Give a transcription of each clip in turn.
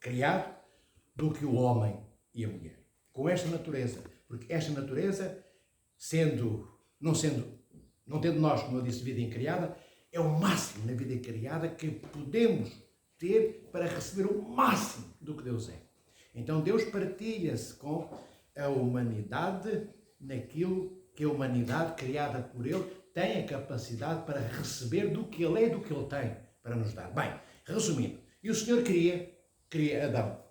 criado do que o homem e a mulher. Com esta natureza. Porque esta natureza, não tendo nós, como eu disse, vida incriada, é o máximo na vida incriada que podemos ter para receber o máximo do que Deus é. Então Deus partilha-se com a humanidade naquilo que a humanidade criada por Ele tem a capacidade para receber do que Ele é e do que Ele tem para nos dar. Bem, resumindo, e o Senhor cria Adão.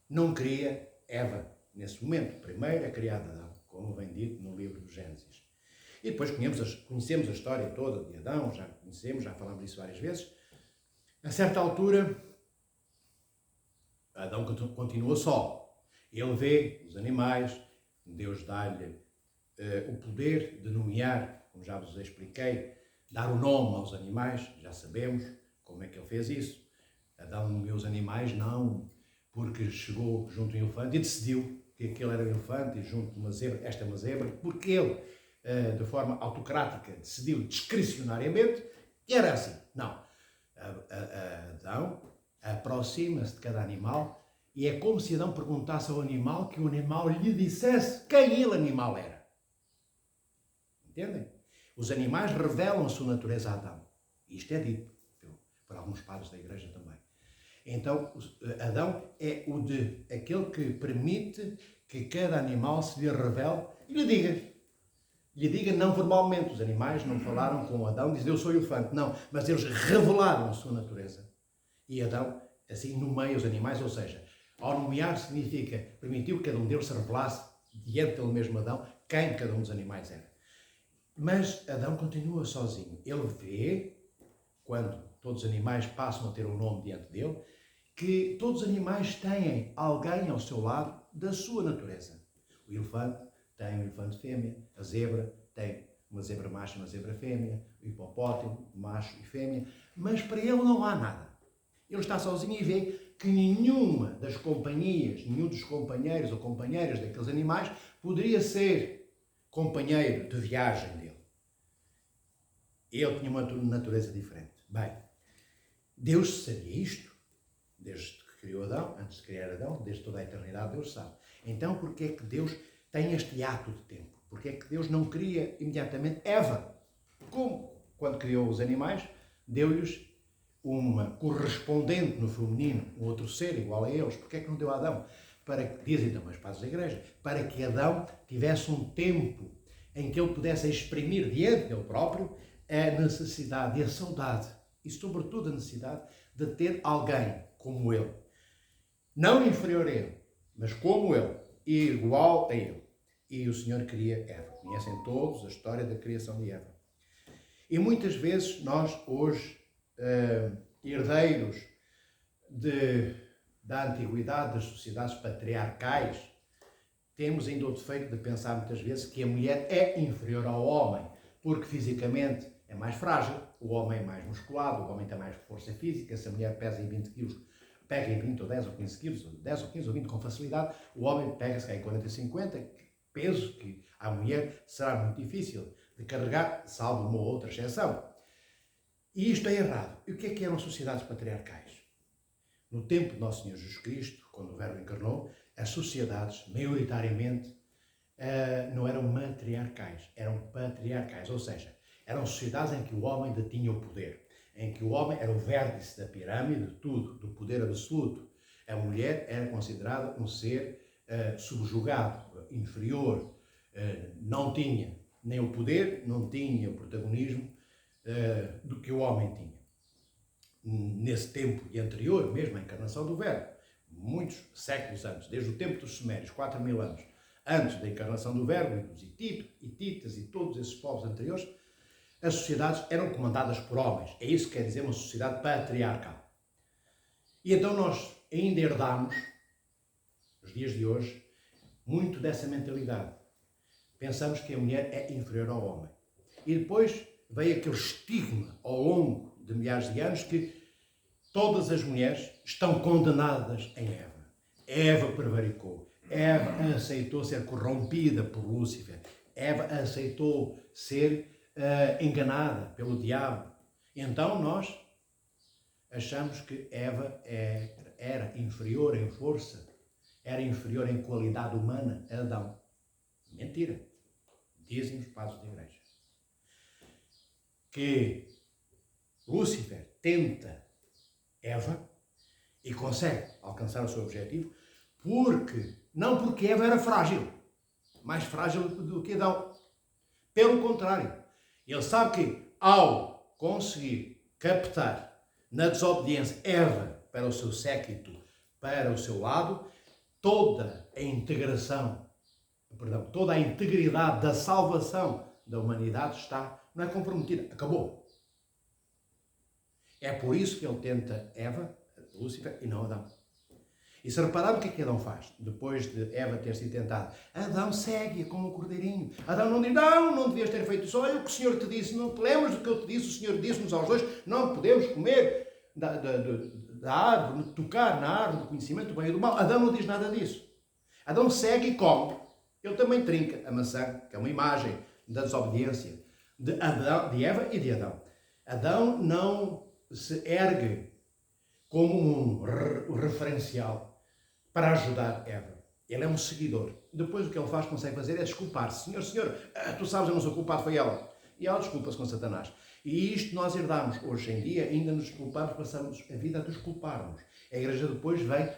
Não cria Eva nesse momento. Primeiro é criado Adão, como vem dito no livro do Gênesis. E depois conhecemos a história toda de Adão, já falámos disso várias vezes. A certa altura, Adão continua só. Ele vê os animais, Deus dá-lhe o poder de nomear, como já vos expliquei, dar o nome aos animais, já sabemos como é que ele fez isso. Adão nomeou os animais, não porque chegou junto a um elefante e decidiu que aquele era um elefante e junto a uma zebra, esta é uma zebra, porque ele, de forma autocrática, decidiu discricionariamente e era assim. Não. Adão aproxima-se de cada animal e é como se Adão perguntasse ao animal que o animal lhe dissesse quem ele animal era. Entendem? Os animais revelam a sua natureza a Adão. Isto é dito por alguns padres da Igreja também. Então, Adão é aquele que permite que cada animal se lhe revele e lhe diga. Lhe diga não verbalmente. Os animais não falaram com Adão, dizendo eu sou elefante. Não, mas eles revelaram a sua natureza. E Adão, assim, nomeia os animais, ou seja, ao nomear significa, permitiu que cada um deles se revelasse diante dele mesmo Adão, quem cada um dos animais era. Mas Adão continua sozinho. Ele vê, quando todos os animais passam a ter um nome diante dele, que todos os animais têm alguém ao seu lado da sua natureza. O elefante tem um elefante fêmea, a zebra tem uma zebra macho e uma zebra fêmea, o hipopótamo, macho e fêmea, mas para ele não há nada. Ele está sozinho e vê que nenhuma das companhias, nenhum dos companheiros ou companheiras daqueles animais poderia ser companheiro de viagem dele. Ele tinha uma natureza diferente. Bem, Deus sabia isto, desde que criou Adão, antes de criar Adão, desde toda a eternidade, Deus sabe. Então, porquê é que Deus tem este ato de tempo? Porquê é que Deus não cria imediatamente Eva? Como, quando criou os animais, deu-lhes uma correspondente no feminino, um outro ser igual a eles. Porquê é que não deu a Adão? Para que, dizem também os padres da Igreja, para que Adão tivesse um tempo em que ele pudesse exprimir diante dele próprio a necessidade e a saudade, e sobretudo a necessidade de ter alguém como ele. Não inferior a ele, mas como ele, e igual a ele. E o Senhor cria Eva. Conhecem todos a história da criação de Eva. E muitas vezes nós, hoje, herdeiros da antiguidade, das sociedades patriarcais, temos ainda o defeito de pensar muitas vezes que a mulher é inferior ao homem, porque fisicamente é mais frágil, o homem é mais musculado, o homem tem mais força física, se a mulher pesa em 20 quilos, pega em 20 ou 10 ou 15 quilos, 10 ou 15 ou 20 com facilidade, o homem pega-se em 40 ou 50, peso que à mulher será muito difícil de carregar, salvo uma ou outra exceção. E isto é errado. E o que eram sociedades patriarcais? No tempo de Nosso Senhor Jesus Cristo, quando o Verbo encarnou, as sociedades, maioritariamente, não eram matriarcais, eram patriarcais, ou seja, eram sociedades em que o homem detinha o poder, em que o homem era o vértice da pirâmide de tudo, do poder absoluto. A mulher era considerada um ser subjugado, inferior, não tinha nem o poder, não tinha o protagonismo do que o homem tinha. Nesse tempo e anterior, mesmo à encarnação do Verbo, muitos séculos antes, desde o tempo dos Sumérios, 4.000 anos, antes da encarnação do Verbo, e dos hititas e todos esses povos anteriores, as sociedades eram comandadas por homens. É isso que quer dizer uma sociedade patriarcal. E então nós ainda herdamos, nos dias de hoje, muito dessa mentalidade. Pensamos que a mulher é inferior ao homem. E depois veio aquele estigma ao longo de milhares de anos que todas as mulheres estão condenadas em Eva. Eva prevaricou. Eva aceitou ser corrompida por Lúcifer. Eva aceitou ser enganada pelo diabo. Então nós achamos que Eva era inferior inferior em força, era inferior em qualidade humana a Adão. Mentira. Dizem os padres da Igreja que Lúcifer tenta Eva e consegue alcançar o seu objetivo não porque Eva era frágil, mais frágil do que Adão. Pelo contrário, ele sabe que ao conseguir captar na desobediência Eva para o seu séquito, para o seu lado, toda a integridade da salvação da humanidade não é comprometida. Acabou. É por isso que ele tenta Eva, Lúcifer, e não Adão. E se repararem o que é que Adão faz? Depois de Eva ter sido tentada, Adão segue como um cordeirinho. Adão não diz, não devias ter feito isso. Olha o que o Senhor te disse, não te lembras do que eu te disse? O Senhor disse-nos aos dois, não podemos comer da árvore, tocar na árvore do conhecimento do bem e do mal. Adão não diz nada disso. Adão segue e come. Ele também trinca a maçã, que é uma imagem da desobediência de Eva e de Adão. Adão não se ergue como um referencial para ajudar Eva. Ele é um seguidor. Depois o que ele consegue fazer é desculpar-se. Senhor, tu sabes, eu não sou culpado, foi ela. E ela desculpa-se com Satanás. E isto nós herdamos hoje em dia, ainda nos desculpamos, passamos a vida a desculparmos. A Igreja depois vem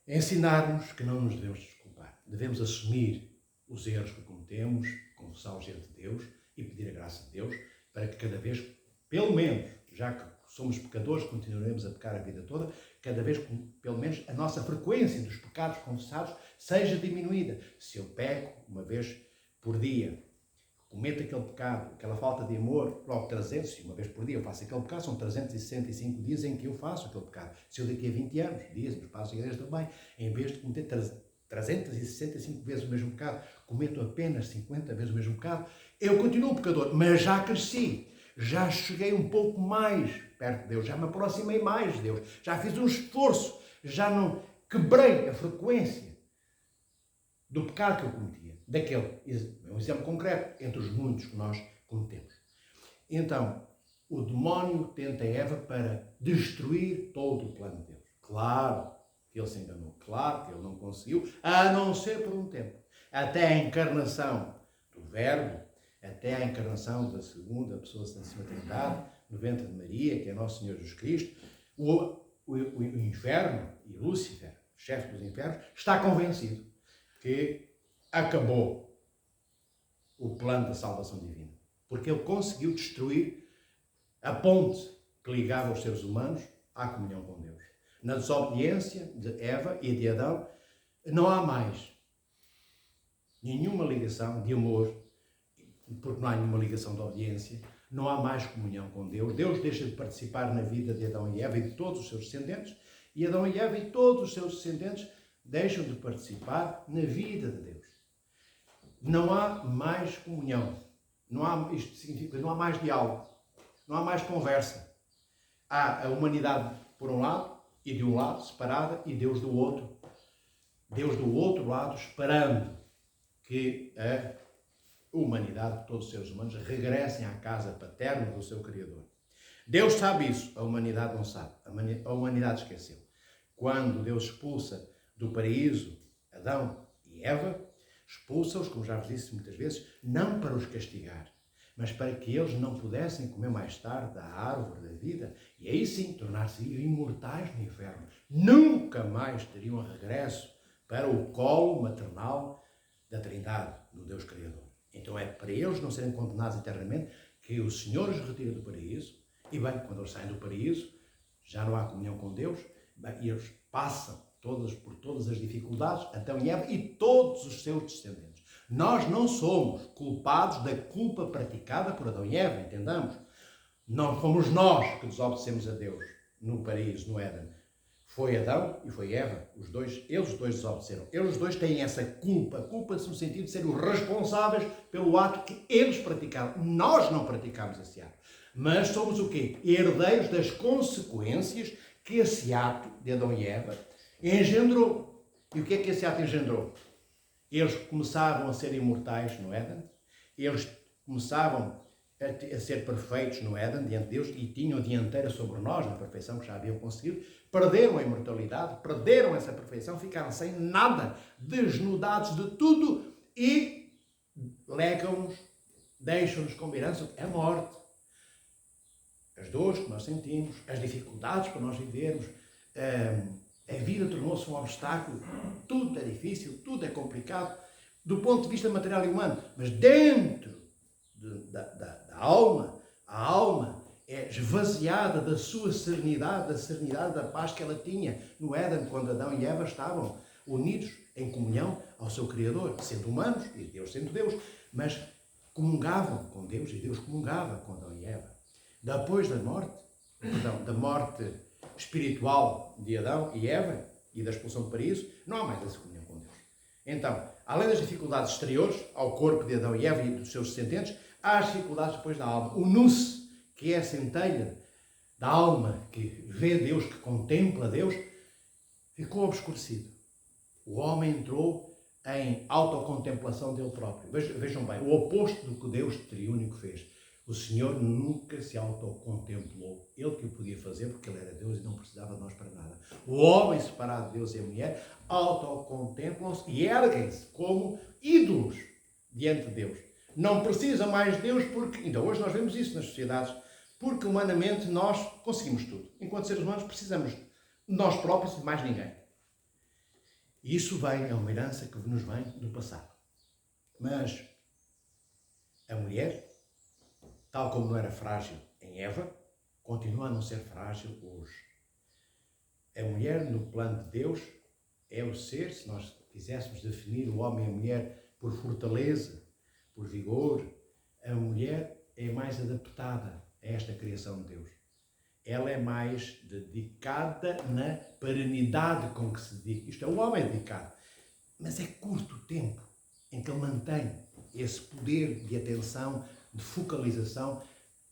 ensinar-nos que não nos devemos desculpar. Devemos assumir os erros que cometemos, confessá-los diante de Deus e pedir a graça de Deus para que cada vez, pelo menos, já que somos pecadores, continuaremos a pecar a vida toda, cada vez, pelo menos, a nossa frequência dos pecados confessados seja diminuída. Se eu peco uma vez por dia, cometo aquele pecado, aquela falta de amor, logo 300, se uma vez por dia eu faço aquele pecado, são 365 dias em que eu faço aquele pecado. Se eu daqui a 20 anos, dizem os padres da Igreja também, em vez de cometer 365 vezes o mesmo pecado, cometo apenas 50 vezes o mesmo pecado, eu continuo pecador, mas já cresci. Já cheguei um pouco mais perto de Deus, já me aproximei mais de Deus, já fiz um esforço, já não quebrei a frequência do pecado que eu cometia. Daquele, é um exemplo concreto, entre os muitos que nós cometemos. Então, o demónio tenta Eva para destruir todo o plano de Deus. Claro que ele se enganou, claro que ele não conseguiu, a não ser por um tempo. Até a encarnação do Verbo, até a encarnação da segunda pessoa da Santíssima Trindade, no ventre de Maria, que é nosso Senhor Jesus Cristo, o inferno e Lúcifer, chefe dos infernos, está convencido que acabou o plano da salvação divina. Porque ele conseguiu destruir a ponte que ligava os seres humanos à comunhão com Deus. Na desobediência de Eva e de Adão, não há mais nenhuma ligação de amor, porque não há nenhuma ligação de obediência, não há mais comunhão com Deus. Deus deixa de participar na vida de Adão e Eva e de todos os seus descendentes, e Adão e Eva e todos os seus descendentes deixam de participar na vida de Deus. Não há mais comunhão. Isto significa que não há mais diálogo, não há mais conversa. Há a humanidade por um lado, e de um lado separada, e Deus do outro. Deus do outro lado, esperando que a humanidade, todos os seres humanos, regressem à casa paterna do seu Criador. Deus sabe isso, a humanidade não sabe. A humanidade esqueceu. Quando Deus expulsa do paraíso Adão e Eva, expulsa-os, como já vos disse muitas vezes, não para os castigar, mas para que eles não pudessem comer mais tarde da árvore da vida e aí sim tornar-se imortais no inferno. Nunca mais teriam regresso para o colo maternal da Trindade, do Deus Criador. Então é para eles não serem condenados eternamente que o Senhor os retira do paraíso. E bem, quando eles saem do paraíso, já não há comunhão com Deus, e eles passam por todas as dificuldades, Adão e Eva e todos os seus descendentes. Nós não somos culpados da culpa praticada por Adão e Eva, entendamos? Não fomos nós que desobedecemos a Deus no paraíso, no Éden. Foi Adão e foi Eva, eles dois desobedeceram. Eles dois têm essa culpa, culpa-se no sentido de serem os responsáveis pelo ato que eles praticaram. Nós não praticamos esse ato, mas somos o quê? Herdeiros das consequências que esse ato de Adão e Eva engendrou. E o que é que esse ato engendrou? Eles começavam a ser imortais no Éden, eles começavam a ser perfeitos no Éden, diante de Deus, e tinham dianteira sobre nós, na perfeição que já haviam conseguido, perderam a imortalidade, perderam essa perfeição, ficaram sem nada, desnudados de tudo e legam-nos, deixam-nos como herança a morte. As dores que nós sentimos, as dificuldades para nós vivermos, a vida tornou-se um obstáculo, tudo é difícil, tudo é complicado, do ponto de vista material e humano, mas dentro da alma, a alma é esvaziada da sua serenidade, da serenidade da paz que ela tinha no Éden, quando Adão e Eva estavam unidos em comunhão ao seu Criador, sendo humanos e Deus sendo Deus, mas comungavam com Deus e Deus comungava com Adão e Eva. Depois da morte espiritual de Adão e Eva e da expulsão do paraíso, não há mais essa comunhão com Deus. Então, além das dificuldades exteriores ao corpo de Adão e Eva e dos seus descendentes, há as dificuldades depois da alma. O nous, que é a centelha da alma, que vê Deus, que contempla Deus, ficou obscurecido. O homem entrou em autocontemplação dele próprio. Vejam bem, o oposto do que Deus triúnico fez. O Senhor nunca se autocontemplou. Ele que o podia fazer porque Ele era Deus e não precisava de nós para nada. O homem separado de Deus e a mulher autocontemplam-se e erguem-se como ídolos diante de Deus. Não precisam mais de Deus porque, ainda hoje nós vemos isso nas sociedades, porque humanamente nós conseguimos tudo. Enquanto seres humanos precisamos de nós próprios e de mais ninguém. E isso é uma herança que nos vem do passado. Mas a mulher, tal como não era frágil em Eva, continua a não ser frágil hoje. A mulher, no plano de Deus, é o ser, se nós quiséssemos definir o homem e a mulher por fortaleza, por vigor, a mulher é mais adaptada a esta criação de Deus. Ela é mais dedicada na perenidade com que se dedica. Isto é, o homem é dedicado, mas é curto o tempo em que ele mantém esse poder de atenção, de focalização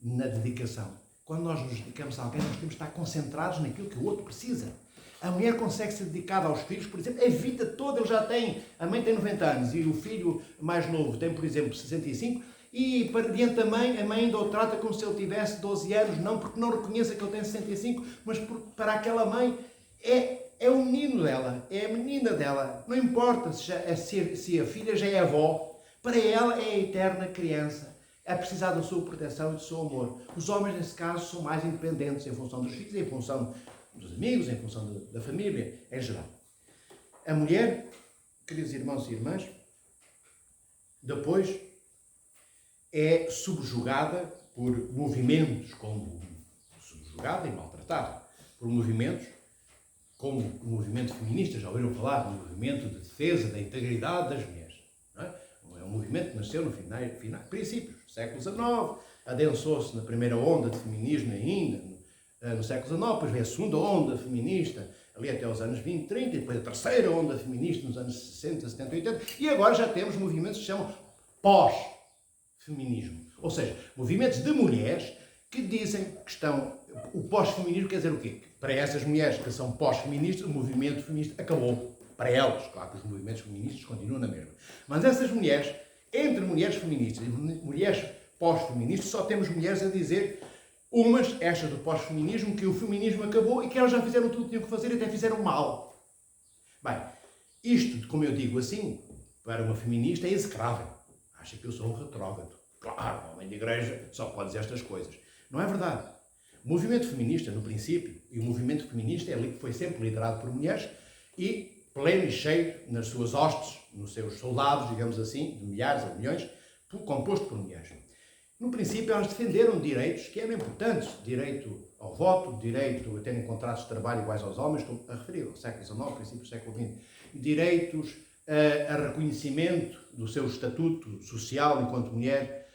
na dedicação. Quando nós nos dedicamos a alguém, nós temos de estar concentrados naquilo que o outro precisa. A mulher consegue ser dedicada aos filhos, por exemplo, a vida toda ele já tem. A mãe tem 90 anos e o filho mais novo tem, por exemplo, 65, e para diante da mãe, a mãe ainda o trata como se ele tivesse 12 anos, não porque não reconheça que ele tem 65, mas porque para aquela mãe é o menino dela, é a menina dela. Não importa se a filha já é avó, para ela é a eterna criança. É precisar da sua proteção e do seu amor. Os homens, nesse caso, são mais independentes em função dos filhos, em função dos amigos, em função da família, em geral. A mulher, queridos irmãos e irmãs, depois é subjugada por movimentos como subjugada e maltratada, por movimentos como o movimento feminista, já ouviram falar do movimento de defesa da integridade das mulheres, não é? É um movimento que nasceu no princípios do século XIX, adensou-se na primeira onda de feminismo ainda, no século XIX, depois veio a segunda onda feminista, ali até os anos 20, 30, e depois a terceira onda feminista nos anos 60, 70, 80, e agora já temos movimentos que se chamam pós-feminismo. Ou seja, movimentos de mulheres que dizem que estão... O pós-feminismo quer dizer o quê? Para essas mulheres que são pós-feministas, o movimento feminista acabou. Para elas, claro que os movimentos feministas continuam na mesma. Mas essas mulheres, entre mulheres feministas e mulheres pós-feministas, só temos mulheres a dizer, umas, estas do pós-feminismo, que o feminismo acabou e que elas já fizeram tudo o que tinham que fazer e até fizeram mal. Bem, isto, como eu digo assim, para uma feminista é execrável. Acha que eu sou um retrógrado. Claro, homem de igreja só pode dizer estas coisas. Não é verdade. O movimento feminista, no princípio, e o movimento feminista foi sempre liderado por mulheres e pleno e cheio nas suas hostes, nos seus soldados, digamos assim, de milhares ou milhões, composto por mulheres. No princípio, elas defenderam direitos que eram importantes. Direito ao voto, direito a terem contratos de trabalho iguais aos homens, estou a referir ao século XIX, princípio do século XX. Direitos a reconhecimento do seu estatuto social enquanto mulher.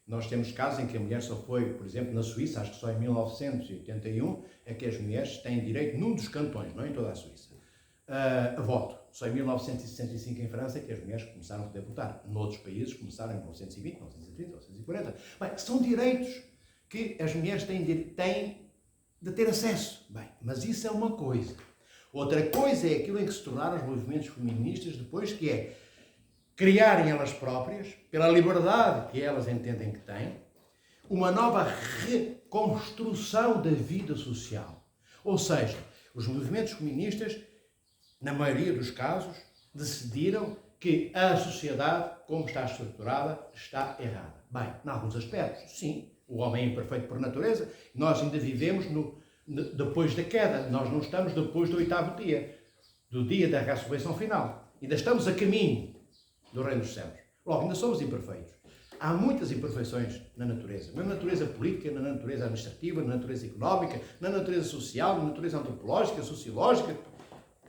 Nós temos casos em que a mulher só foi, por exemplo, na Suíça, acho que só em 1981, é que as mulheres têm direito, num dos cantões, não em toda a Suíça, a voto. Só em 1965 em França é que as mulheres começaram a poder votar. Noutros países começaram em 1920, 1930, 1940. Bem, são direitos que as mulheres têm de ter acesso. Bem, mas isso é uma coisa. Outra coisa é aquilo em que se tornaram os movimentos feministas depois, que é criarem elas próprias, pela liberdade que elas entendem que têm, uma nova reconstrução da vida social. Ou seja, os movimentos feministas, na maioria dos casos, decidiram que a sociedade, como está estruturada, está errada. Bem, em alguns aspectos, sim, o homem é imperfeito por natureza, nós ainda vivemos depois da queda, nós não estamos depois do 8º dia, do dia da ressurreição final. Ainda estamos a caminho do reino dos céus. Logo, ainda somos imperfeitos. Há muitas imperfeições na natureza política, na natureza administrativa, na natureza económica, na natureza social, na natureza antropológica, sociológica,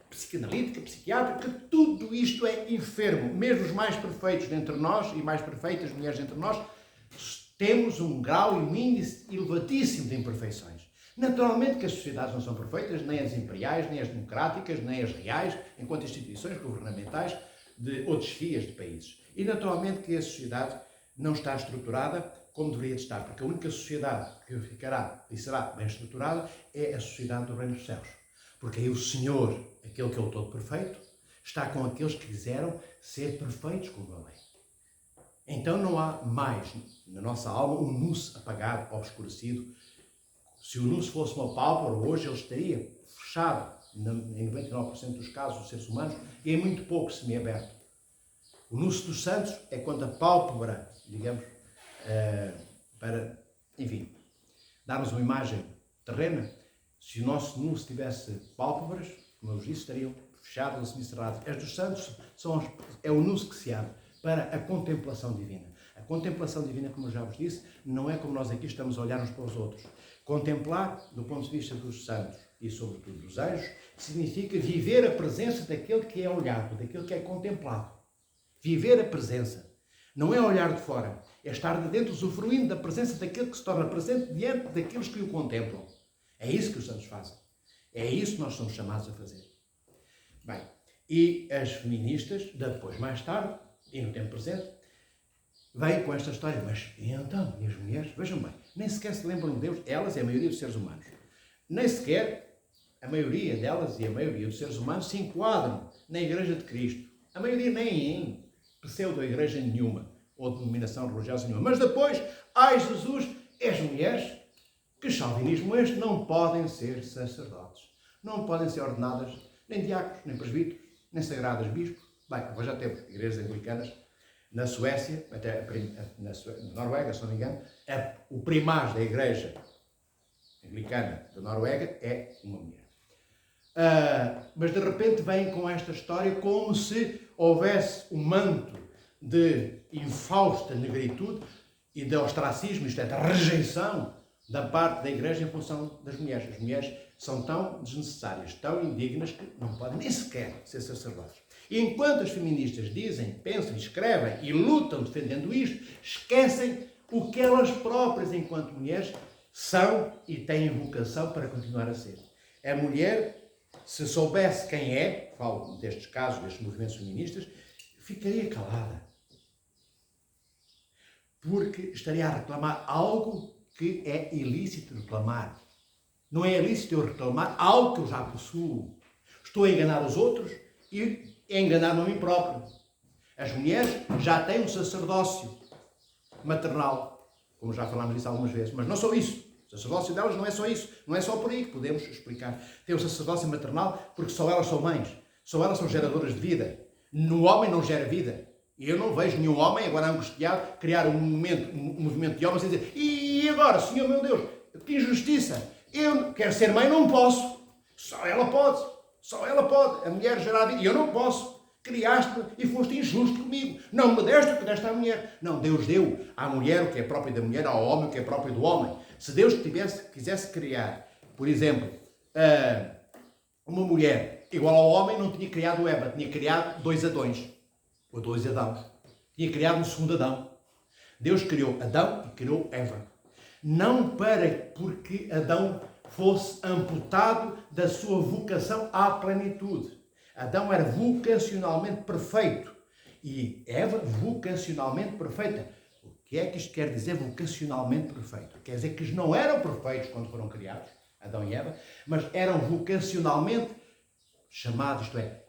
psicanalítica, psiquiátrica, tudo isto é enfermo. Mesmo os mais perfeitos dentre nós e mais perfeitas mulheres dentre nós, temos um grau e um índice elevadíssimo de imperfeições. Naturalmente que as sociedades não são perfeitas, nem as imperiais, nem as democráticas, nem as reais, enquanto instituições governamentais de outras chefias de países. E naturalmente que a sociedade não está estruturada como deveria estar, porque a única sociedade que ficará e será bem estruturada é a sociedade do reino dos céus. Porque aí o Senhor, aquele que é o todo perfeito, está com aqueles que quiseram ser perfeitos como Ele é. Então não há mais na nossa alma um nus apagado, obscurecido. Se o nus fosse uma pálpebra, hoje ele estaria fechado, em 99% dos casos dos seres humanos, e em muito pouco semi-aberto. O nus dos santos é quando a pálpebra, digamos, para, enfim, darmos uma imagem terrena. Se o nosso nus tivesse pálpebras, como eu disse, estariam fechadas ou semicerradas. As dos santos é o nus que se abre para a contemplação divina. A contemplação divina, como eu já vos disse, não é como nós aqui estamos a olhar uns para os outros. Contemplar, do ponto de vista dos santos e, sobretudo, dos anjos, significa viver a presença daquele que é olhado, daquele que é contemplado. Viver a presença. Não é olhar de fora, é estar de dentro usufruindo da presença daquele que se torna presente diante daqueles que o contemplam. É isso que os santos fazem. É isso que nós somos chamados a fazer. Bem, e as feministas, depois, mais tarde, e no tempo presente, vêm com esta história. Mas então, e as mulheres, vejam bem, nem sequer se lembram de Deus, elas e a maioria dos seres humanos. Nem sequer a maioria delas e a maioria dos seres humanos se enquadram na Igreja de Cristo. A maioria nem em pseudo-igreja nenhuma, ou denominação religiosa nenhuma. Mas depois, ai Jesus, as mulheres, que chauvinismo este, não podem ser sacerdotes. Não podem ser ordenadas nem diáconos, nem presbíteros, nem sagradas bispos. Bem, agora já temos igrejas anglicanas na Suécia, até na Noruega, se não me engano, o primaz da igreja anglicana da Noruega é uma mulher. Mas de repente vêm com esta história como se houvesse um manto de infausta negritude e de ostracismo, isto é, de rejeição da parte da igreja em função das mulheres. As mulheres são tão desnecessárias, tão indignas, que não podem nem sequer ser sacerdotes. E enquanto as feministas dizem, pensam, escrevem e lutam defendendo isto, esquecem o que elas próprias, enquanto mulheres, são e têm vocação para continuar a ser. A mulher, se soubesse quem é, falo destes casos, destes movimentos feministas, ficaria calada. Porque estaria a reclamar algo que é ilícito reclamar. Não é ilícito eu reclamar algo que eu já possuo. Estou a enganar os outros e a enganar-me a mim próprio. As mulheres já têm um sacerdócio maternal, como já falámos disso algumas vezes, mas não só isso. O sacerdócio delas não é só isso, não é só por aí que podemos explicar. Tem o sacerdócio maternal porque só elas são mães, só elas são geradoras de vida. No homem não gera vida. E eu não vejo nenhum homem agora angustiado criar um movimento de homens e dizer: e agora, Senhor meu Deus, que injustiça! Eu quero ser mãe, não posso. Só ela pode. Só ela pode. A mulher gerar vida. E eu não posso. Criaste-me e foste injusto comigo. Não me deste o que deste à mulher. Não, Deus deu à mulher o que é próprio da mulher, ao homem o que é próprio do homem. Se Deus quisesse criar, por exemplo, uma mulher igual ao homem, não tinha criado Eva, tinha criado 2 Adões. Ou 2 Adãos. Tinha criado um segundo Adão. Deus criou Adão e criou Eva. Não porque Adão fosse amputado da sua vocação à plenitude. Adão era vocacionalmente perfeito e Eva vocacionalmente perfeita. O que é que isto quer dizer, vocacionalmente perfeito? Quer dizer que eles não eram perfeitos quando foram criados, Adão e Eva, mas eram vocacionalmente chamados, isto é,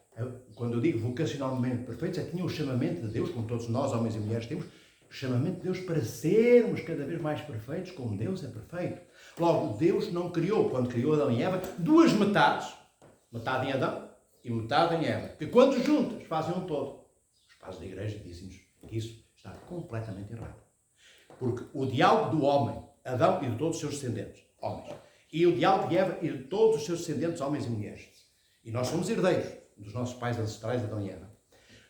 quando eu digo vocacionalmente perfeitos, é que tinham o chamamento de Deus, como todos nós, homens e mulheres, temos, o chamamento de Deus para sermos cada vez mais perfeitos, como Deus é perfeito. Logo, Deus não criou, quando criou Adão e Eva, duas metades, metade em Adão e metade em Eva, que quando juntas fazem um todo. Os pais da igreja dizem-nos que isso está completamente errado. Porque o diálogo do homem, Adão e de todos os seus descendentes, homens, e o diálogo de Eva e de todos os seus descendentes, homens e mulheres. E nós somos herdeiros dos nossos pais ancestrais, Adão e Eva.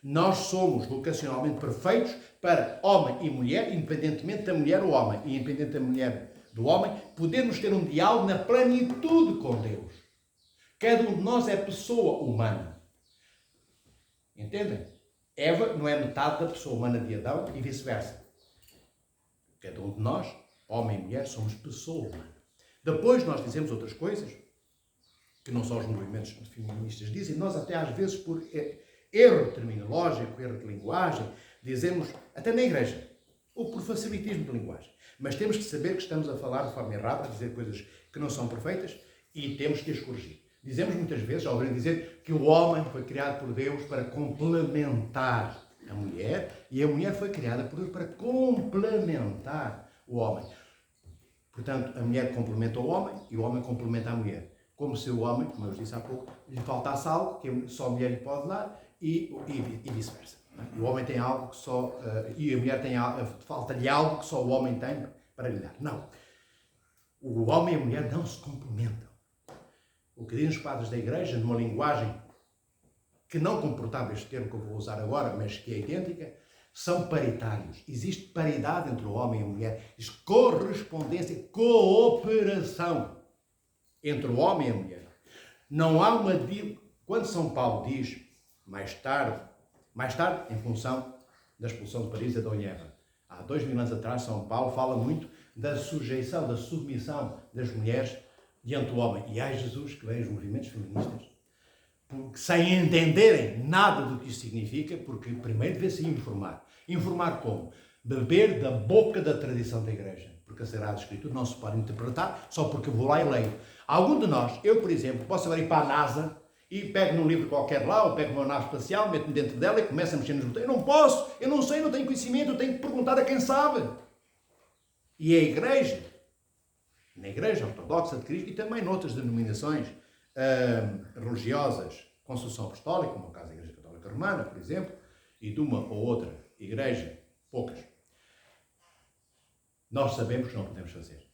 Nós somos vocacionalmente perfeitos para homem e mulher, independentemente da mulher ou homem, e independente da mulher do homem, podemos ter um diálogo na plenitude com Deus. Cada um de nós é pessoa humana. Entendem? Eva não é metade da pessoa humana de Adão e vice-versa. Cada um de nós, homem e mulher, somos pessoa humana. Depois nós dizemos outras coisas, que não só os movimentos feministas dizem, nós até às vezes por erro terminológico, erro de linguagem, dizemos, até na igreja, ou por facilitismo de linguagem. Mas temos que saber que estamos a falar de forma errada, a dizer coisas que não são perfeitas e temos que as corrigir. Dizemos muitas vezes, já ouviram dizer, que o homem foi criado por Deus para complementar a mulher e a mulher foi criada por Deus para complementar o homem. Portanto, a mulher complementa o homem e o homem complementa a mulher. Como se o homem, como eu disse há pouco, lhe faltasse algo que só a mulher lhe pode dar e vice-versa. O homem tem algo que só... e a mulher tem falta-lhe algo que só o homem tem para lhe dar. Não. O homem e a mulher não se complementam. O que dizem os padres da igreja, numa linguagem que não comportava este termo que eu vou usar agora, mas que é idêntica, são paritários. Existe paridade entre o homem e a mulher. Existe correspondência, cooperação entre o homem e a mulher. Não há uma... Quando São Paulo diz, mais tarde, em função da expulsão de Paris e de Adão e Eva, há 2000 anos atrás, São Paulo fala muito da sujeição, da submissão das mulheres diante do homem. E há Jesus que vem os movimentos feministas, porque, sem entenderem nada do que isso significa, porque primeiro devia-se informar. Informar como? Beber da boca da tradição da igreja. Porque a Sagrada Escritura não se pode interpretar só porque eu vou lá e leio. Algum de nós, eu por exemplo, posso agora ir para a NASA e pego num livro qualquer lá, ou pego uma nave espacial, meto-me dentro dela e começo a mexer nos botões. Eu não posso, eu não sei, não tenho conhecimento, eu tenho que perguntar a quem sabe. E a igreja, na igreja ortodoxa de Cristo e também noutras denominações religiosas, com sucessão apostólica, como é o caso da Igreja Católica Romana, por exemplo, e de uma ou outra igreja, poucas, nós sabemos que não podemos fazer.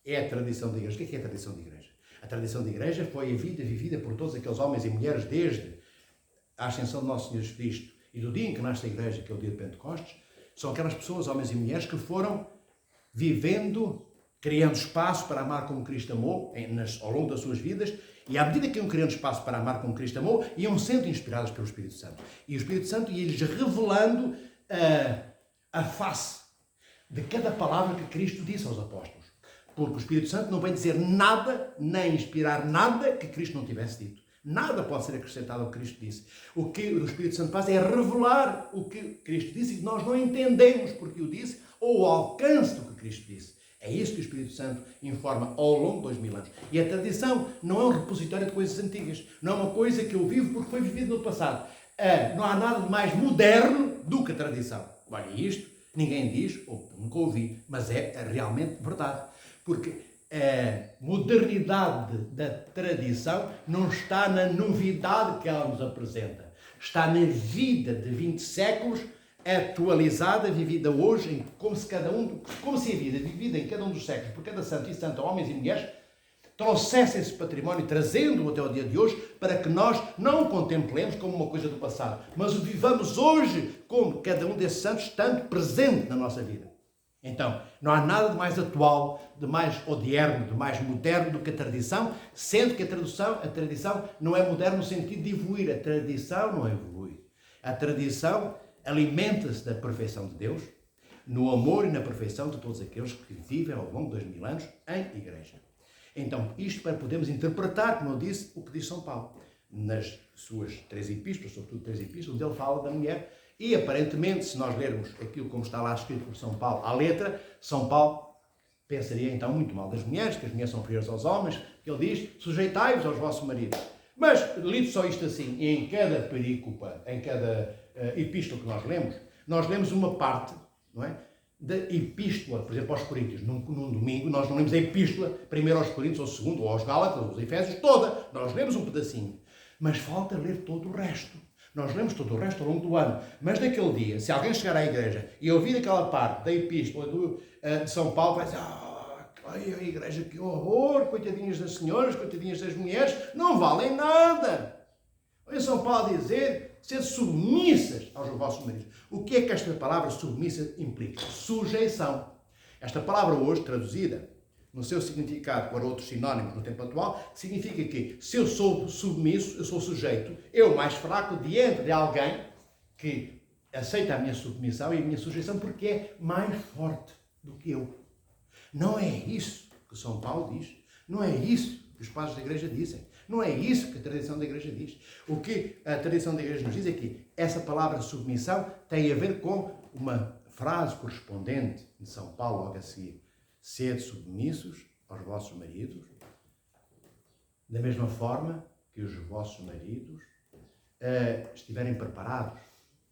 É a tradição da igreja. O que é a tradição da igreja? A tradição da igreja foi a vida vivida por todos aqueles homens e mulheres desde a ascensão de Nosso Senhor Jesus Cristo e do dia em que nasce a igreja, que é o dia de Pentecostes. São aquelas pessoas, homens e mulheres, que foram vivendo, criando espaço para amar como Cristo amou ao longo das suas vidas, e à medida que iam criando espaço para amar como Cristo amou, iam sendo inspirados pelo Espírito Santo. E o Espírito Santo ia-lhes revelando a face de cada palavra que Cristo disse aos apóstolos. Porque o Espírito Santo não vem dizer nada, nem inspirar nada que Cristo não tivesse dito. Nada pode ser acrescentado ao que Cristo disse. O que o Espírito Santo faz é revelar o que Cristo disse e que nós não entendemos porque o disse, ou o alcance do que Cristo disse. É isso que o Espírito Santo informa ao longo de 2000 anos. E a tradição não é um repositório de coisas antigas. Não é uma coisa que eu vivo porque foi vivido no passado. Não há nada de mais moderno do que a tradição. Olha, isto ninguém diz, ou nunca ouvi, mas é realmente verdade. Porque a modernidade da tradição não está na novidade que ela nos apresenta. Está na vida de 20 séculos atualizada, vivida hoje, como se a vida vivida em cada um dos séculos, por cada santo e santa, homens e mulheres, trouxesse esse património, trazendo-o até ao dia de hoje, para que nós não o contemplemos como uma coisa do passado, mas o vivamos hoje como cada um desses santos estando presente na nossa vida. Então, não há nada de mais atual, de mais odierno, de mais moderno do que a tradição, sendo que a tradição não é moderna no sentido de evoluir. A tradição não evolui. A tradição alimenta-se da perfeição de Deus, no amor e na perfeição de todos aqueles que vivem ao longo de 2000 anos em igreja. Então, isto para podermos interpretar, como eu disse, o que diz São Paulo, nas suas 3 epístolas, sobretudo 3 epístolas, onde ele fala da mulher. E, aparentemente, se nós lermos aquilo como está lá escrito por São Paulo, à letra, São Paulo pensaria então muito mal das mulheres, que as mulheres são inferiores aos homens, que ele diz, sujeitai-vos aos vossos maridos. Mas, lido só isto assim, em cada perícopa, em cada epístola que nós lemos uma parte, não é? Da epístola, por exemplo, aos Coríntios. Num domingo, nós não lemos a epístola, primeiro aos Coríntios, ou segundo, ou aos Gálatas, ou aos Efésios, toda. Nós lemos um pedacinho. Mas falta ler todo o resto. Nós lemos todo o resto ao longo do ano. Mas naquele dia, se alguém chegar à igreja e ouvir aquela parte da epístola de São Paulo, vai dizer: ai, a igreja, que horror, coitadinhas das senhoras, coitadinhas das mulheres, não valem nada. Olha São Paulo dizer, ser submissas aos vossos maridos. O que é que esta palavra submissa implica? Sujeição. Esta palavra hoje, traduzida no seu significado para outros sinónimos no tempo atual, significa que se eu sou submisso, eu sou sujeito, eu mais fraco, diante de alguém que aceita a minha submissão e a minha sujeição porque é mais forte do que eu. Não é isso que São Paulo diz. Não é isso que os padres da igreja dizem. Não é isso que a tradição da igreja diz. O que a tradição da igreja nos diz é que essa palavra submissão tem a ver com uma frase correspondente de São Paulo logo a seguir. Sede submissos aos vossos maridos, da mesma forma que os vossos maridos estiverem preparados.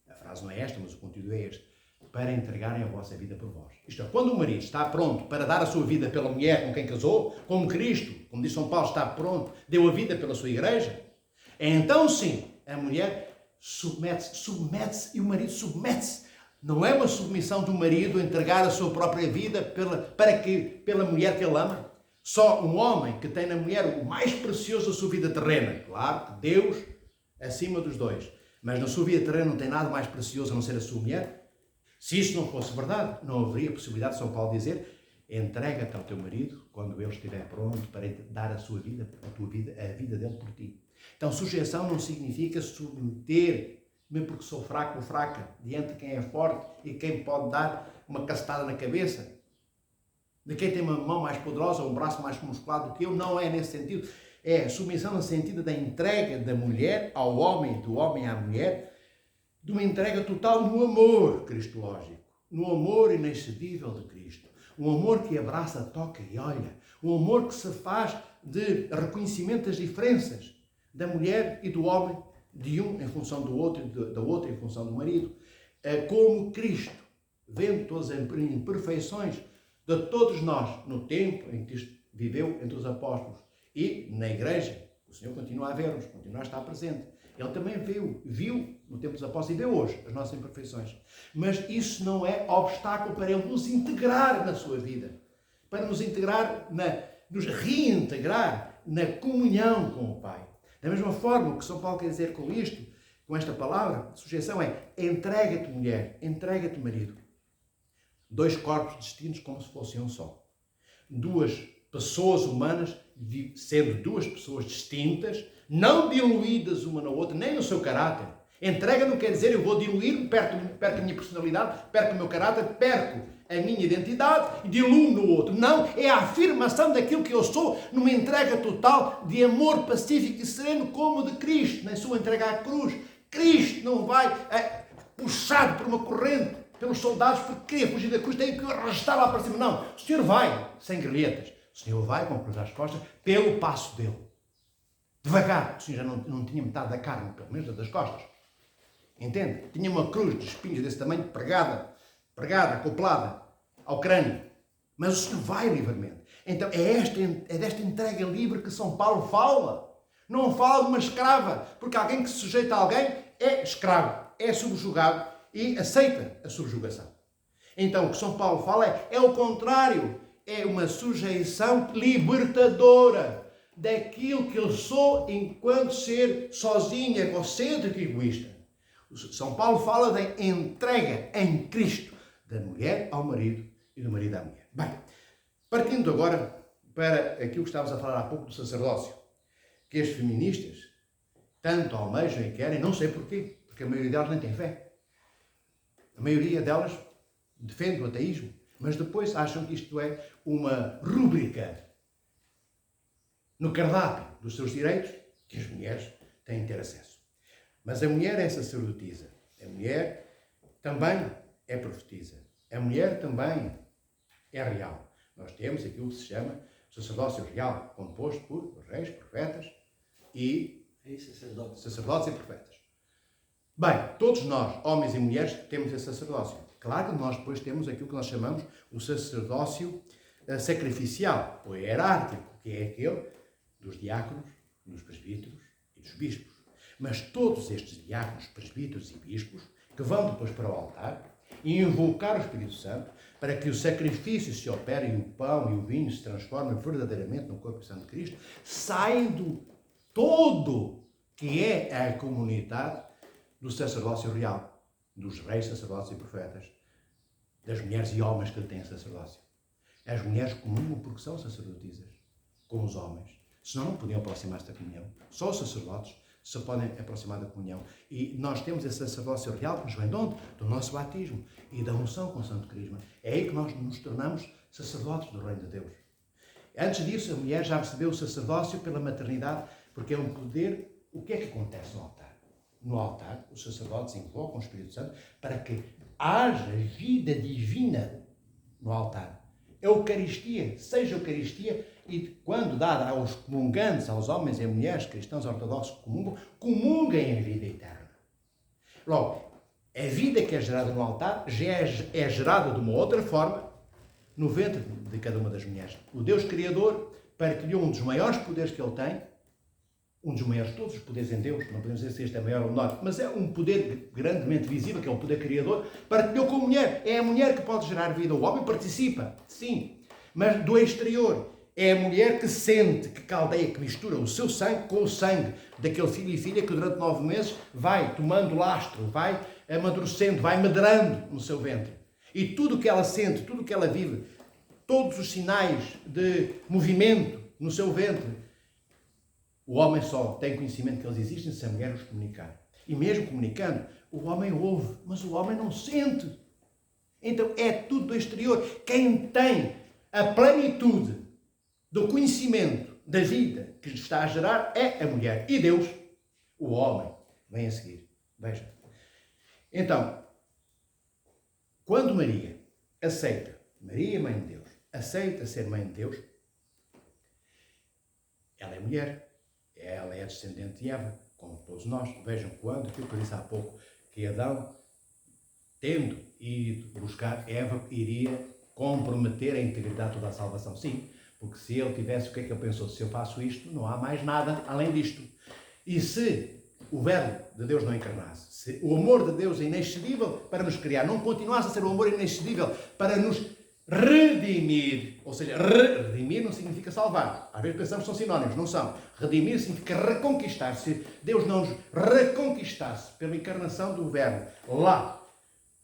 A frase não é esta, mas o conteúdo é este. Para entregarem a vossa vida por vós. Isto é, quando o marido está pronto para dar a sua vida pela mulher com quem casou, como Cristo, como diz São Paulo, está pronto, deu a vida pela sua igreja, então sim, a mulher submete-se e o marido submete-se. Não é uma submissão do marido entregar a sua própria vida pela mulher que ele ama. Só um homem que tem na mulher o mais precioso da sua vida terrena. Claro que Deus acima dos dois. Mas na sua vida terrena não tem nada mais precioso a não ser a sua mulher. Se isso não fosse verdade, não haveria possibilidade de São Paulo dizer: entrega-te ao teu marido quando ele estiver pronto para dar a sua vida, a vida dele por ti. Então, sujeição não significa submeter, mesmo porque sou fraco ou fraca, diante de quem é forte e quem pode dar uma cacetada na cabeça, de quem tem uma mão mais poderosa ou um braço mais musculado do que eu. Não é nesse sentido. É submissão no sentido da entrega da mulher ao homem, do homem à mulher, de uma entrega total no amor cristológico, no amor inexcedível de Cristo, um amor que abraça, toca e olha, um amor que se faz de reconhecimento das diferenças da mulher e do homem, de um em função do outro e da outra em função do marido, como Cristo, vendo todas as imperfeições de todos nós no tempo em que Cristo viveu entre os apóstolos e na igreja. O Senhor continua a ver-nos, continua a estar presente. Ele também viu no tempo dos apóstolos e vê hoje as nossas imperfeições. Mas isso não é obstáculo para Ele nos integrar na sua vida. Para nos integrar, nos reintegrar na comunhão com o Pai. Da mesma forma, o que São Paulo quer dizer com isto, com esta palavra, a sujeição é: entrega-te mulher, entrega-te marido. Dois corpos distintos como se fossem um só. Duas pessoas humanas, sendo duas pessoas distintas, não diluídas uma na outra, nem no seu caráter. Entrega não quer dizer eu vou diluir, perco a minha personalidade, perco o meu caráter, perco a minha identidade e diluo no outro. Não, é a afirmação daquilo que eu sou numa entrega total de amor pacífico e sereno como de Cristo, na sua entrega à cruz. Cristo não vai puxado por uma corrente pelos soldados porque queria fugir da cruz, tem que arrastar lá para cima. Não, o Senhor vai sem grelhetas. O Senhor vai com a cruz às costas pelo passo dele. Devagar, o Senhor já não tinha metade da carne, pelo menos das costas. Entende? Tinha uma cruz de espinhos desse tamanho, pregada, acoplada ao crânio. Mas o Senhor vai livremente. Então é desta entrega livre que São Paulo fala. Não fala de uma escrava, porque alguém que se sujeita a alguém é escravo, é subjugado e aceita a subjugação. Então o que São Paulo fala é o contrário. É uma sujeição libertadora daquilo que eu sou enquanto ser sozinho, egocêntrico e egoísta. São Paulo fala da entrega em Cristo da mulher ao marido e do marido à mulher. Bem, partindo agora para aquilo que estávamos a falar há pouco do sacerdócio, que as feministas tanto almejam e querem, não sei porquê, porque a maioria delas nem tem fé. A maioria delas defende o ateísmo, mas depois acham que isto é uma rúbrica no cardápio dos seus direitos que as mulheres têm de ter acesso. Mas a mulher é sacerdotisa, a mulher também é profetisa, a mulher também é real. Nós temos aquilo que se chama sacerdócio real, composto por reis, profetas e E sacerdotes. Sacerdotes e profetas. Bem, todos nós, homens e mulheres, temos esse sacerdócio. Claro que nós depois temos aquilo que nós chamamos o sacerdócio sacrificial, ou hierárquico, que é aquele dos diáconos, dos presbíteros e dos bispos. Mas todos estes diáconos, presbíteros e bispos, que vão depois para o altar e invocar o Espírito Santo para que o sacrifício se opere e o pão e o vinho se transformem verdadeiramente no corpo e sangue de Cristo, saem do todo que é a comunidade do sacerdócio real, dos reis, sacerdotes e profetas, das mulheres e homens que têm sacerdócio. As mulheres comungam porque são sacerdotisas, como os homens. Senão não podiam aproximar-se da comunhão. Só os sacerdotes se podem aproximar da comunhão. E nós temos esse sacerdócio real que nos vem de onde? Do nosso batismo e da unção com o Santo Crisma. É aí que nós nos tornamos sacerdotes do Reino de Deus. Antes disso, a mulher já recebeu o sacerdócio pela maternidade, porque é um poder. O que é que acontece no altar? No altar, os sacerdotes invocam o Espírito Santo para que haja vida divina no altar. A Eucaristia, seja a Eucaristia, e quando dada aos comungantes, aos homens e mulheres cristãos ortodoxos que comungam, comunguem a vida eterna. Logo, a vida que é gerada no altar já é gerada de uma outra forma no ventre de cada uma das mulheres. O Deus Criador partilhou um dos maiores poderes que Ele tem, um dos maiores de todos os poderes em Deus, não podemos dizer se este é maior ou menor, mas é um poder grandemente visível, que é o poder criador, partilhou com a mulher. É a mulher que pode gerar vida. O homem participa, sim, mas do exterior. É a mulher que sente, que caldeia, que mistura o seu sangue com o sangue daquele filho e filha que durante 9 meses vai tomando lastro, vai amadurecendo, vai medrando no seu ventre. E tudo o que ela sente, tudo o que ela vive, todos os sinais de movimento no seu ventre, o homem só tem conhecimento que eles existem se a mulher os comunicar. E mesmo comunicando, o homem ouve, mas o homem não sente. Então é tudo do exterior. Quem tem a plenitude do conhecimento da vida que está a gerar é a mulher. E Deus, o homem, vem a seguir. Veja. Então, quando Maria aceita, Maria, mãe de Deus, aceita ser mãe de Deus, ela é mulher. Ela é descendente de Eva, como todos nós. Vejam quando, aquilo que eu disse há pouco, que Adão, tendo ido buscar Eva, iria comprometer a integridade de toda a salvação. Sim, porque se ele tivesse, o que é que ele pensou? Se eu faço isto, não há mais nada além disto. E se o Verbo de Deus não encarnasse, se o amor de Deus é inexcedível para nos criar, não continuasse a ser o amor inexcedível para nos redimir, ou seja, redimir não significa salvar. Às vezes pensamos que são sinónimos, não são. Redimir significa reconquistar. Se Deus não nos reconquistasse pela encarnação do Verbo lá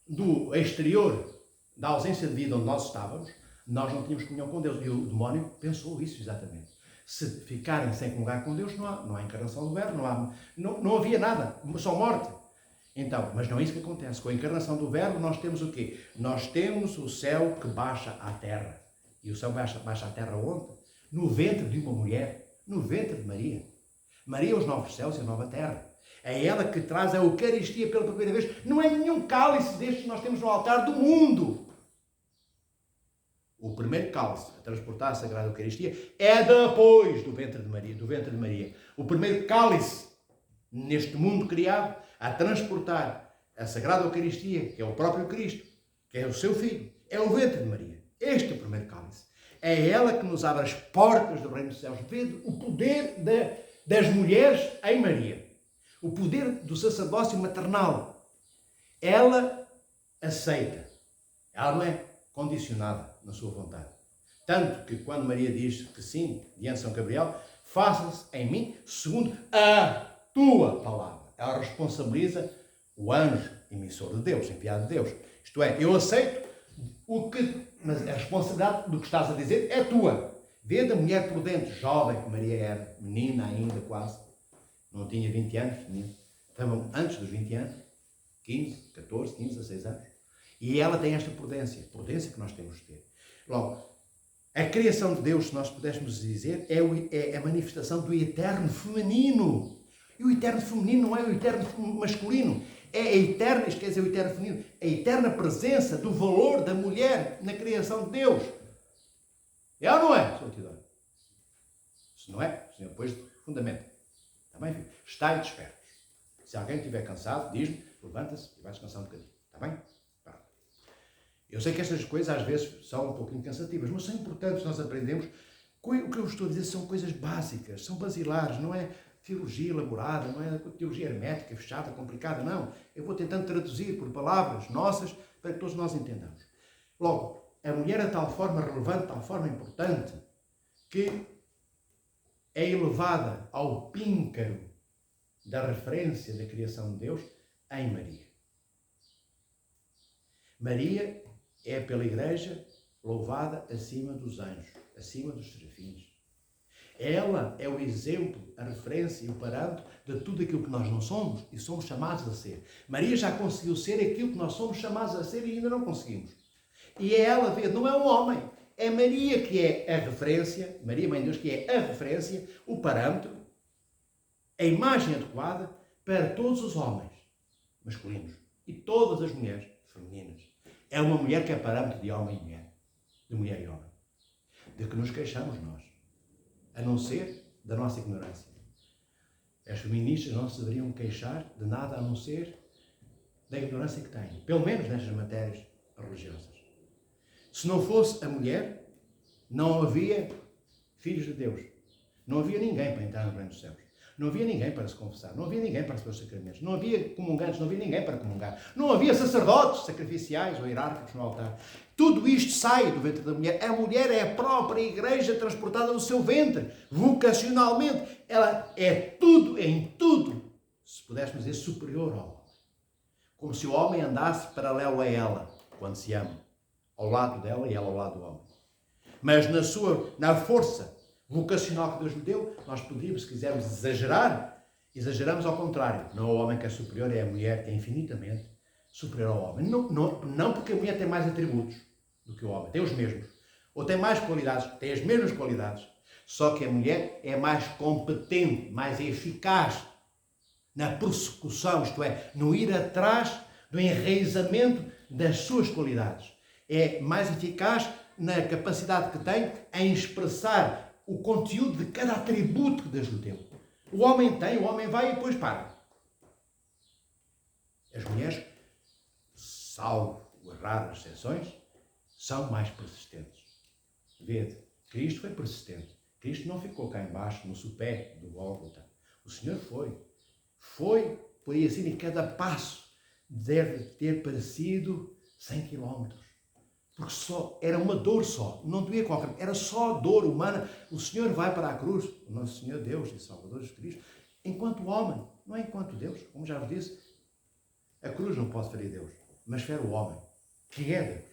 do exterior, da ausência de vida onde nós estávamos, nós não tínhamos comunhão com Deus. E o demónio pensou isso exatamente. Se ficarem sem comungar com Deus, não há encarnação do Verbo, não havia nada, só morte. Então, mas não é isso que acontece. Com a encarnação do Verbo, nós temos o quê? Nós temos o céu que baixa à terra. E o céu baixa à terra onde? No ventre de uma mulher. No ventre de Maria. Maria, os novos céus e a nova terra. É ela que traz a Eucaristia pela primeira vez. Não é nenhum cálice destes que nós temos no altar do mundo. O primeiro cálice a transportar a Sagrada Eucaristia é depois do ventre de Maria. O primeiro cálice neste mundo criado a transportar a Sagrada Eucaristia, que é o próprio Cristo, que é o seu Filho, é o ventre de Maria. Este é o primeiro cálice. É ela que nos abre as portas do Reino dos Céus. Vede o poder das mulheres em Maria. O poder do sacerdócio maternal. Ela aceita. Ela não é condicionada na sua vontade. Tanto que quando Maria diz que sim, diante de São Gabriel, faça-se em mim segundo a tua palavra. Ela responsabiliza o anjo emissor de Deus, enviado de Deus. Isto é, eu aceito mas a responsabilidade do que estás a dizer é tua. Vê da mulher prudente, jovem que Maria era, menina ainda quase, não tinha 20 anos, estavam antes dos 20 anos, 15, 14, 15, 16 anos. E ela tem esta prudência que nós temos de ter. Logo, a criação de Deus, se nós pudéssemos dizer, é a manifestação do eterno feminino. E o eterno feminino não é o eterno masculino. É a eterna, isto quer dizer o eterno feminino, a eterna presença do valor da mulher na criação de Deus. É ou não é, Sr. Tidónio? Se não é, o Senhor depois fundamenta. Está bem, filho? Estai despertos. Se alguém estiver cansado, diz-me, levanta-se e vai descansar um bocadinho. Está bem? Pronto. Eu sei que estas coisas às vezes são um pouquinho cansativas, mas são importantes, nós aprendemos. O que eu estou a dizer são coisas básicas, são basilares, não é teologia elaborada, não é teologia hermética, fechada, complicada, não. Eu vou tentando traduzir por palavras nossas para que todos nós entendamos. Logo, a mulher é de tal forma relevante, de tal forma importante, que é elevada ao píncaro da referência da criação de Deus em Maria. Maria é pela Igreja louvada acima dos anjos, acima dos serafins. Ela é o exemplo, a referência e o parâmetro de tudo aquilo que nós não somos e somos chamados a ser. Maria já conseguiu ser aquilo que nós somos chamados a ser e ainda não conseguimos. E é ela, não é um homem, é Maria que é a referência, Maria, Mãe de Deus, que é a referência, o parâmetro, a imagem adequada para todos os homens masculinos e todas as mulheres femininas. É uma mulher que é parâmetro de homem e mulher, de mulher e homem. De que nos queixamos nós, a não ser da nossa ignorância. As feministas não se deveriam queixar de nada a não ser da ignorância que têm, pelo menos nestas matérias religiosas. Se não fosse a mulher, não havia filhos de Deus. Não havia ninguém para entrar no reino dos céus. Não havia ninguém para se confessar. Não havia ninguém para receber os sacramentos. Não havia comungantes. Não havia ninguém para comungar. Não havia sacerdotes sacrificiais ou hierárquicos no altar. Tudo isto sai do ventre da mulher. A mulher é a própria igreja transportada no seu ventre. Vocacionalmente. Ela é tudo, em tudo, se pudéssemos dizer, superior ao homem. Como se o homem andasse paralelo a ela, quando se ama. Ao lado dela e ela ao lado do homem. Mas na força vocacional que Deus lhe deu, nós poderíamos, se quisermos exagerar, exageramos ao contrário. Não é o homem que é superior, é a mulher que é infinitamente superior ao homem. Não porque a mulher tem mais atributos do que o homem, tem os mesmos. Ou tem mais qualidades, tem as mesmas qualidades. Só que a mulher é mais competente, mais eficaz na persecução, isto é, no ir atrás do enraizamento das suas qualidades. É mais eficaz na capacidade que tem em expressar o conteúdo de cada atributo que Deus lhe deu. O homem tem, o homem vai e depois para. As mulheres, salvo raras exceções, são mais persistentes. Vede, Cristo foi persistente. Cristo não ficou cá embaixo, no sopé do Gólgota. O Senhor foi. Foi, por aí assim, em cada passo deve ter parecido 100 quilómetros. Porque só, era uma dor só, não doía qualquer, era só dor humana. O Senhor vai para a cruz, o nosso Senhor Deus e Salvador Jesus Cristo, enquanto homem, não é enquanto Deus, como já vos disse, a cruz não pode ferir Deus, mas fere o homem, que é Deus.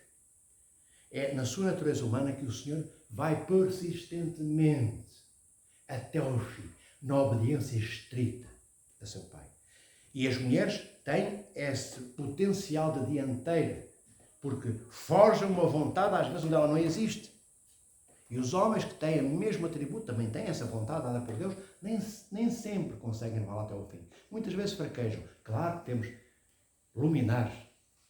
É na sua natureza humana que o Senhor vai persistentemente até ao fim, na obediência estrita a seu Pai. E as mulheres têm esse potencial de dianteira, porque forjam uma vontade às vezes onde ela não existe. E os homens que têm o mesmo atributo também têm essa vontade dada por Deus, nem sempre conseguem levá-la até ao fim. Muitas vezes fraquejam. Claro que temos luminares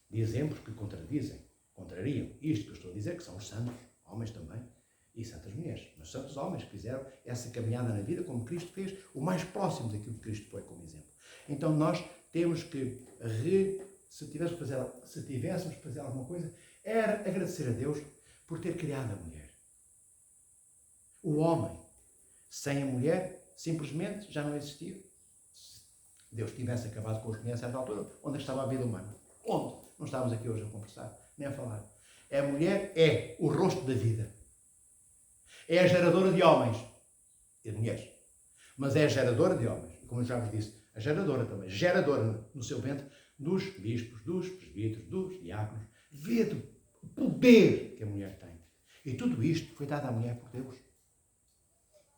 de exemplos que contrariam isto que eu estou a dizer, que são os santos, homens também, e santas mulheres. Mas santos homens que fizeram essa caminhada na vida como Cristo fez, o mais próximo daquilo que Cristo foi como exemplo. Então nós temos que se tivéssemos que fazer alguma coisa, era agradecer a Deus por ter criado a mulher. O homem, sem a mulher, simplesmente já não existia. Se Deus tivesse acabado com os mulheres a certa altura, onde estava a vida humana? Onde? Não estávamos aqui hoje a conversar, nem a falar. A mulher é o rosto da vida. É a geradora de homens e de mulheres. Mas é a geradora de homens. E como eu já vos disse, a geradora também. Geradora no seu ventre dos bispos, dos presbíteros, dos diáconos. Vede o poder que a mulher tem. E tudo isto foi dado à mulher por Deus.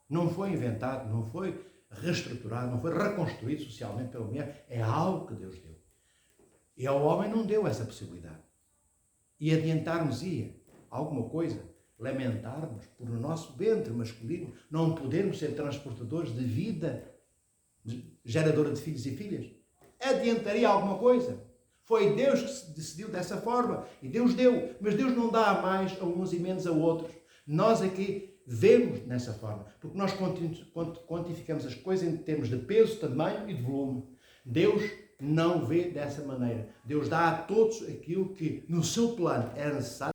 Não foi inventado, não foi reestruturado, não foi reconstruído socialmente pela mulher. É algo que Deus deu. E ao homem não deu essa possibilidade. E adiantar-nos-ia alguma coisa, lamentarmos por no nosso ventre masculino não podermos ser transportadores de vida, geradora de filhos e filhas. Adiantaria alguma coisa? Foi Deus que se decidiu dessa forma. E Deus deu. Mas Deus não dá a mais a uns e menos a outros. Nós aqui vemos dessa forma, porque nós quantificamos as coisas em termos de peso, tamanho e de volume. Deus não vê dessa maneira. Deus dá a todos aquilo que no seu plano era necessário